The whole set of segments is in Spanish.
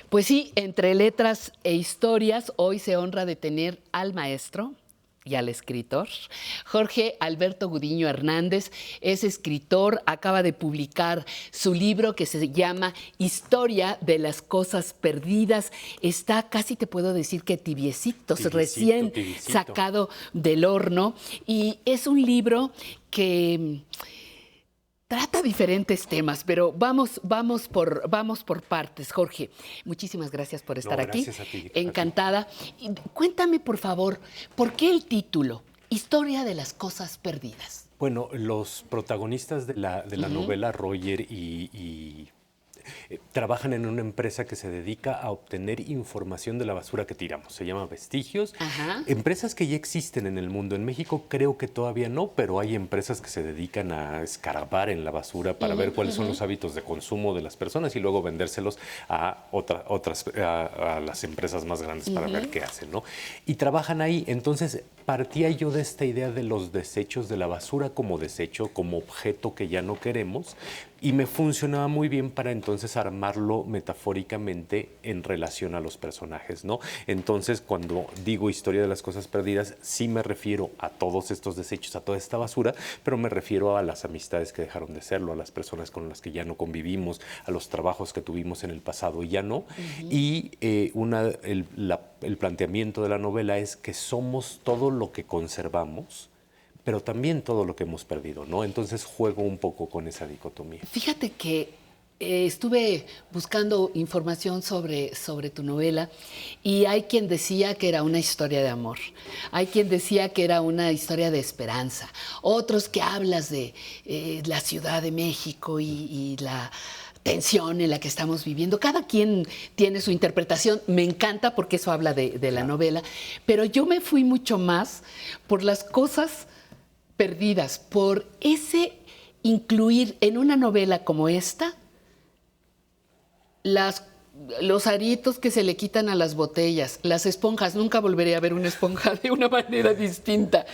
Pues sí, entre letras e historias, hoy se honra de tener al maestro y al escritor. Jorge Alberto Gudiño Hernández es escritor, acaba de publicar su libro que se llama Historia de las Cosas Perdidas. Está casi te puedo decir que tibiecito, recién sacado del horno. Y es un libro que trata diferentes temas, pero vamos por partes. Jorge, muchísimas gracias por estar aquí. Gracias a ti. Encantada. Y cuéntame, por favor, ¿por qué el título? Historia de las Cosas Perdidas. Bueno, los protagonistas de la novela, Roger y trabajan en una empresa que se dedica a obtener información de la basura que tiramos. Se llama Vestigios. Ajá. Empresas que ya existen en el mundo. En México creo que todavía no, pero hay empresas que se dedican a escarbar en la basura para ver cuáles son los hábitos de consumo de las personas y luego vendérselos a a las empresas más grandes para ver qué hacen, ¿no? Y trabajan ahí. Entonces partía yo de esta idea de los desechos de la basura como desecho, como objeto que ya no queremos, y me funcionaba muy bien para entonces armarlo metafóricamente en relación a los personajes, ¿no? Entonces, cuando digo historia de las cosas perdidas, sí me refiero a todos estos desechos, a toda esta basura, pero me refiero a las amistades que dejaron de serlo, a las personas con las que ya no convivimos, a los trabajos que tuvimos en el pasado y ya no. Y el planteamiento de la novela es que somos todo lo que conservamos, pero también todo lo que hemos perdido, ¿no? Entonces juego un poco con esa dicotomía. Fíjate que estuve buscando información sobre tu novela y hay quien decía que era una historia de amor, hay quien decía que era una historia de esperanza, otros que hablas de la Ciudad de México y la tensión en la que estamos viviendo. Cada quien tiene su interpretación. Me encanta porque eso habla de la novela, pero yo me fui mucho más por las cosas perdidas, por ese incluir en una novela como esta los aritos que se le quitan a las botellas, las esponjas, nunca volveré a ver una esponja de una manera distinta,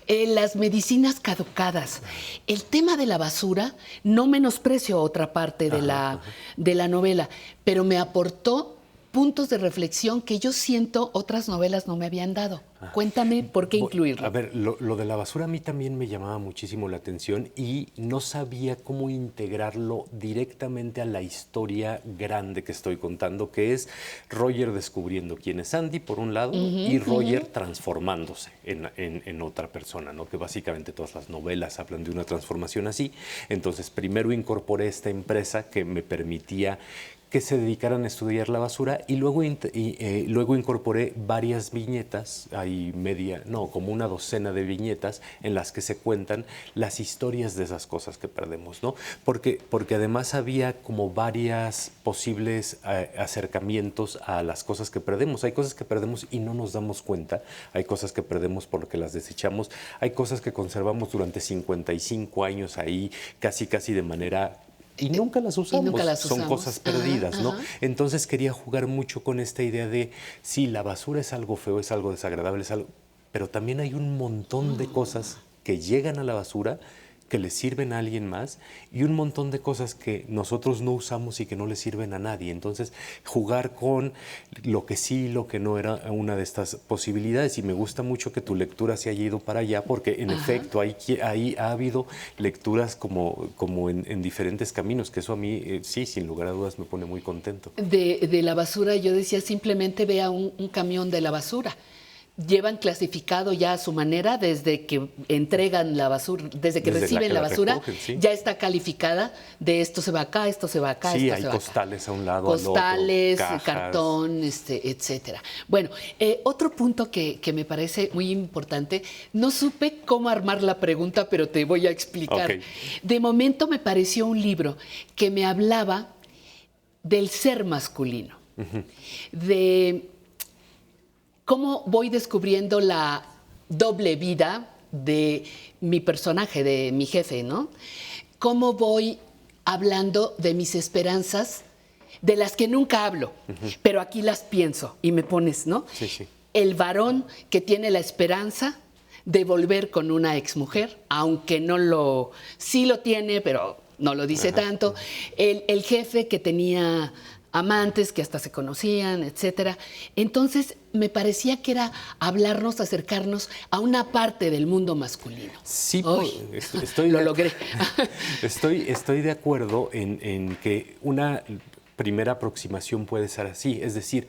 las medicinas caducadas, el tema de la basura. No menosprecio otra parte de la novela, pero me aportó puntos de reflexión que yo siento otras novelas no me habían dado. Cuéntame por qué incluirlo. A ver, lo de la basura a mí también me llamaba muchísimo la atención y no sabía cómo integrarlo directamente a la historia grande que estoy contando, que es Roger descubriendo quién es Andy, por un lado, y Roger transformándose en otra persona, ¿no? Que básicamente todas las novelas hablan de una transformación así. Entonces, primero incorporé esta empresa que me permitía que se dedicaran a estudiar la basura y luego incorporé varias viñetas, como una docena de viñetas en las que se cuentan las historias de esas cosas que perdemos, ¿no? Porque además había como varias posibles acercamientos a las cosas que perdemos. Hay cosas que perdemos y no nos damos cuenta, hay cosas que perdemos porque las desechamos, hay cosas que conservamos durante 55 años ahí, casi de manera... Y nunca las usamos, son cosas perdidas, ¿no? Entonces quería jugar mucho con esta idea de, sí, la basura es algo feo, es algo desagradable, pero también hay un montón de cosas que llegan a la basura, que le sirven a alguien más, y un montón de cosas que nosotros no usamos y que no le sirven a nadie. Entonces, jugar con lo que sí y lo que no era una de estas posibilidades. Y me gusta mucho que tu lectura se haya ido para allá, porque en efecto ahí ha habido lecturas como en diferentes caminos, que eso a mí, sí, sin lugar a dudas, me pone muy contento. De la basura, yo decía, simplemente vea un camión de la basura. Llevan clasificado ya a su manera desde que entregan la basura, desde que reciben la basura, recogen, sí. Ya está calificada de esto se va acá, esto se va acá, sí, esto se va acá. Sí, hay costales a un lado, costales, al otro, cartón, etcétera. Bueno, otro punto que me parece muy importante, no supe cómo armar la pregunta, pero te voy a explicar. Okay. De momento me pareció un libro que me hablaba del ser masculino, de cómo voy descubriendo la doble vida de mi personaje, de mi jefe, ¿no? Cómo voy hablando de mis esperanzas, de las que nunca hablo, pero aquí las pienso y me pones, ¿no? Sí, sí. El varón que tiene la esperanza de volver con una exmujer, aunque sí lo tiene, pero no lo dice tanto. El jefe que tenía amantes que hasta se conocían, etcétera. Entonces me parecía que era hablarnos, acercarnos a una parte del mundo masculino. Sí, Ay, estoy lo logré. Estoy de acuerdo en que una primera aproximación puede ser así, es decir,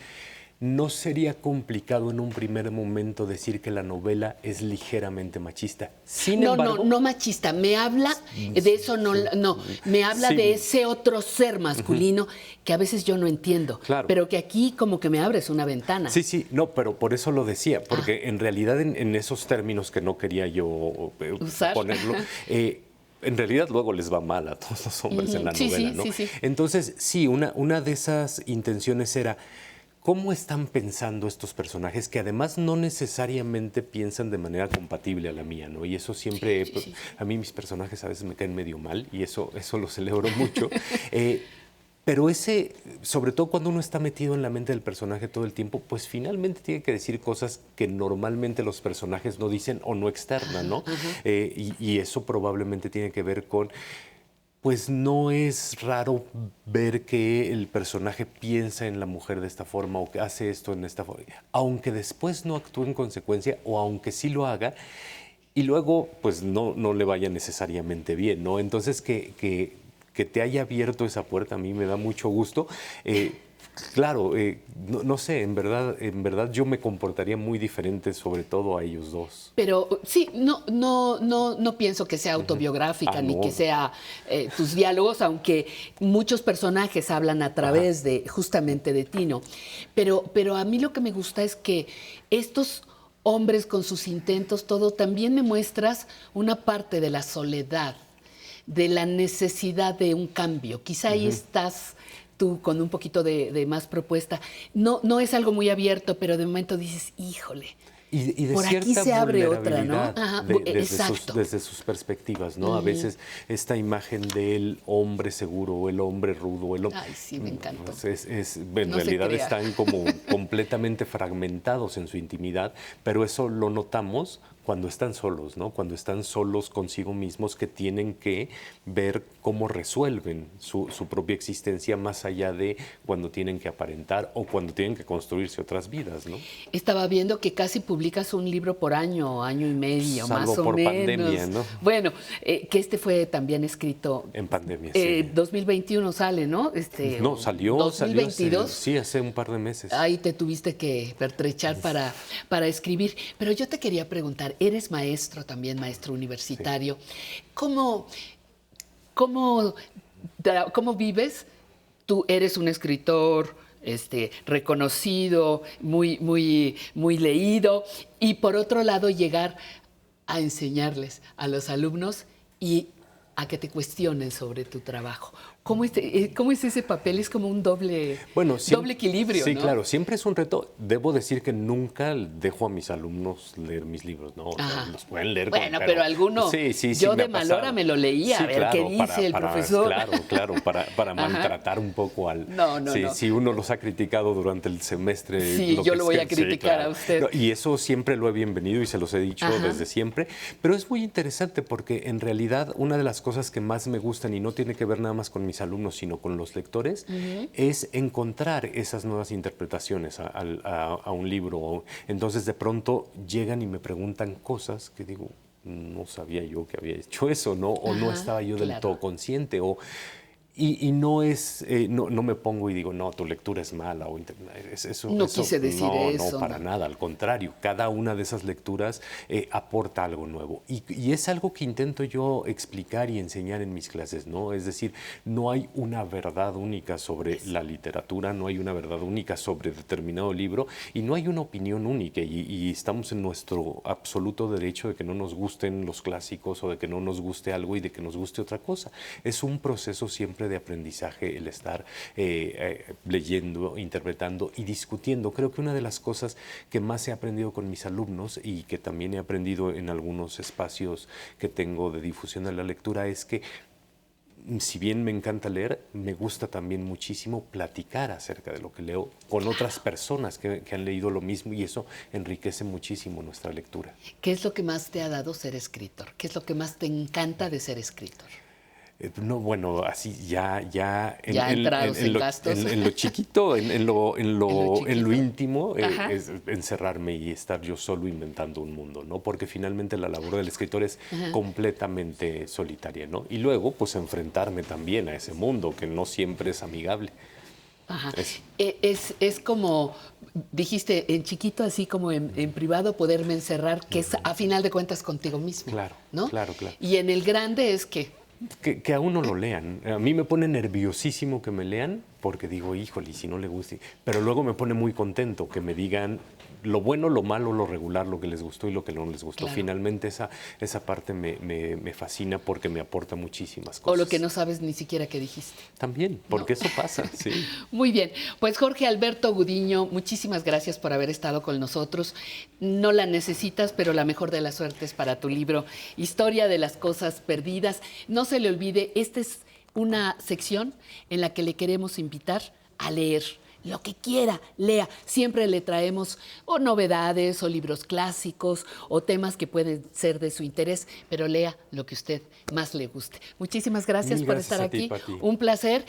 no sería complicado en un primer momento decir que la novela es ligeramente machista. Sin embargo, No machista. Me habla de eso, no. Me habla Sí. de ese otro ser masculino que a veces yo no entiendo. Claro. Pero que aquí como que me abres una ventana. Sí, no, pero por eso lo decía, porque en realidad en esos términos que no quería yo Usar. ponerlo, en realidad luego les va mal a todos los hombres en la Sí, novela, sí, ¿no? sí. Entonces, sí, una de esas intenciones era, ¿cómo están pensando estos personajes que además no necesariamente piensan de manera compatible a la mía, ¿no? Y eso siempre, Sí. a mí mis personajes a veces me caen medio mal y eso lo celebro mucho. Pero sobre todo cuando uno está metido en la mente del personaje todo el tiempo, pues finalmente tiene que decir cosas que normalmente los personajes no dicen o no externan, ¿no? Y eso probablemente tiene que ver con, pues no es raro ver que el personaje piensa en la mujer de esta forma o que hace esto en esta forma, aunque después no actúe en consecuencia o aunque sí lo haga y luego pues no le vaya necesariamente bien, ¿no? Entonces que te haya abierto esa puerta a mí me da mucho gusto. Claro, no sé, en verdad yo me comportaría muy diferente, sobre todo a ellos dos. Pero sí, no pienso que sea autobiográfica ni No. que sea tus diálogos, aunque muchos personajes hablan a través de justamente de Tino. Pero a mí lo que me gusta es que estos hombres con sus intentos, todo, también me muestras una parte de la soledad, de la necesidad de un cambio. Quizá ahí estás tú con un poquito de más propuesta. No es algo muy abierto, pero de momento dices, híjole. Y de Por aquí cierta se abre otra, ¿no? vulnerabilidad Ajá, exacto. desde sus perspectivas, ¿no? A veces esta imagen del hombre seguro o el hombre rudo, Ay, sí, me encantó. En No se realidad crea. están como completamente fragmentados en su intimidad, pero eso lo notamos cuando están solos, ¿no? Cuando están solos consigo mismos, que tienen que ver cómo resuelven su propia existencia más allá de cuando tienen que aparentar o cuando tienen que construirse otras vidas, ¿no? Estaba viendo que casi publicas un libro por año y medio, Salvo más o por menos. pandemia, ¿no? Bueno, que este fue también escrito. En pandemia, sí. 2021 sale, ¿no? No, salió 2022. sí, hace un par de meses. Ahí te tuviste que pertrechar para escribir. Pero yo te quería preguntar, eres maestro también, maestro universitario. Sí. ¿Cómo vives? Tú eres un escritor reconocido, muy leído, y por otro lado llegar a enseñarles a los alumnos y a que te cuestionen sobre tu trabajo. ¿Cómo es ese papel? Es como un doble equilibrio, sí, ¿no? claro, siempre es un reto. Debo decir que nunca dejo a mis alumnos leer mis libros, ¿no? O sea, los pueden leer. Bueno, pero alguno, yo de mal hora me lo leía, a ver claro, qué dice el profesor. Claro, para maltratar un poco al... No. Si uno los ha criticado durante el semestre... Sí, yo lo voy a criticar a usted. No, y eso siempre lo he bienvenido y se los he dicho desde siempre. Pero es muy interesante porque en realidad una de las cosas que más me gustan, y no tiene que ver nada más con mis alumnos, sino con los lectores, es encontrar esas nuevas interpretaciones a un libro. Entonces, de pronto llegan y me preguntan cosas que digo, no sabía yo que había hecho eso, ¿no? O no estaba yo del todo consciente, y no es, no me pongo y digo, no, tu lectura es mala. No quise decir eso. No, para nada, al contrario. Cada una de esas lecturas aporta algo nuevo. Y es algo que intento yo explicar y enseñar en mis clases, ¿no? Es decir, no hay una verdad única sobre la literatura, no hay una verdad única sobre determinado libro y no hay una opinión única. Y estamos en nuestro absoluto derecho de que no nos gusten los clásicos o de que no nos guste algo y de que nos guste otra cosa. Es un proceso siempre de aprendizaje el estar leyendo, interpretando y discutiendo. Creo que una de las cosas que más he aprendido con mis alumnos y que también he aprendido en algunos espacios que tengo de difusión de la lectura es que si bien me encanta leer, me gusta también muchísimo platicar acerca de lo que leo con otras personas que han leído lo mismo, y eso enriquece muchísimo nuestra lectura. ¿Qué es lo que más te ha dado ser escritor? ¿Qué es lo que más te encanta de ser escritor? No, bueno, así ya Ya entrados en gastos. en lo chiquito, en lo íntimo, Ajá. es encerrarme y estar yo solo inventando un mundo, ¿no? Porque finalmente la labor del escritor es completamente solitaria, ¿no? Y luego, pues, enfrentarme también a ese mundo que no siempre es amigable. Ajá. Es- Es como, dijiste, en chiquito, así como en privado, poderme encerrar, que es a final de cuentas contigo mismo. Claro, ¿no? claro, claro. Y en el grande es que, Que a uno lo lean. A mí me pone nerviosísimo que me lean porque digo, híjole, y si no le gusta. Pero luego me pone muy contento que me digan lo bueno, lo malo, lo regular, lo que les gustó y lo que no les gustó. Claro. Finalmente esa parte me fascina porque me aporta muchísimas o cosas. lo que no sabes ni siquiera que dijiste. También, porque eso pasa, sí. Muy bien, pues Jorge Alberto Gudiño, muchísimas gracias por haber estado con nosotros. No la necesitas, pero la mejor de las suertes para tu libro, Historia de las Cosas Perdidas. No se le olvide, esta es una sección en la que le queremos invitar a leer. Lo que quiera, lea. Siempre le traemos o novedades o libros clásicos o temas que pueden ser de su interés, pero lea lo que a usted más le guste. Muchísimas gracias Mil por gracias estar a ti, aquí. Pati. Un placer.